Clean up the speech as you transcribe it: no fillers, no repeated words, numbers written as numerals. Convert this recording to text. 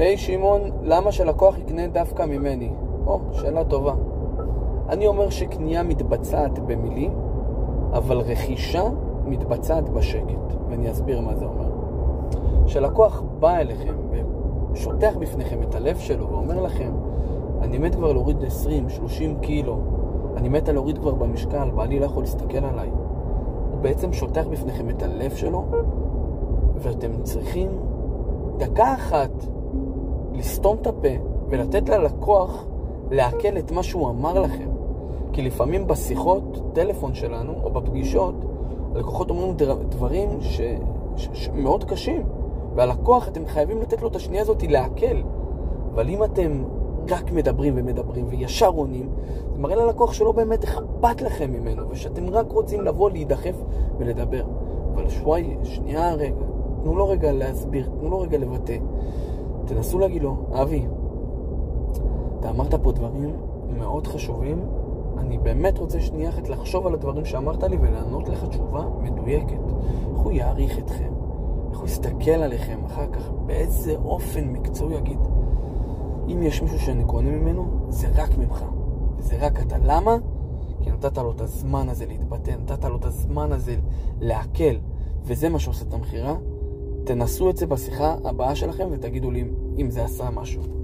היי שמעון, למה שלקוח יקנה דווקא ממני? שאלה טובה. אני אומר שקנייה מתבצעת במילים, אבל רכישה מתבצעת בשקט. ואני אסביר מה זה אומר. שלקוח בא אליכם ושוטח בפניכם את הלב שלו ואומר לכם, אני מת כבר להוריד 20-30 קילו, אני מת להוריד כבר במשקל, בעלי לא יכול להסתכל עליי. הוא בעצם שוטח בפניכם את הלב שלו, ואתם צריכים דקה אחת לסתום את הפה ולתת ללקוח לעכל את מה שהוא אמר לכם. כי לפעמים בשיחות טלפון שלנו או בפגישות הלקוחות אומרים דברים מאוד קשים, והלקוח אתם חייבים לתת לו את השנייה הזאת לעכל. אבל אם אתם רק מדברים ומדברים וישר עונים, זה מראה ללקוח שלא באמת אכפת לכם ממנו, ושאתם רק רוצים לבוא להידחף ולדבר. אבל שנייה רגע, תנו לו רגע להסביר, תנו לו רגע לבטא. תנסו להגיד לו, אבי, אתה אמרת פה דברים מאוד חשובים, אני באמת רוצה שנייה אחת לחשוב על הדברים שאמרת לי ולענות לך תשובה מדויקת. איך הוא יעריך אתכם? איך הוא יסתכל עליכם אחר כך? באיזה אופן מקצועי יגיד? אם יש מישהו שאני קונה ממנו, זה רק ממך. וזה רק אתה. למה? כי נתת לו את הזמן הזה להתבטא, נתת לו את הזמן הזה להקל, וזה מה שעושה את המחירה. תנסו את זה בשיחה הבאה שלכם ותגידו לי אם זה עשה משהו.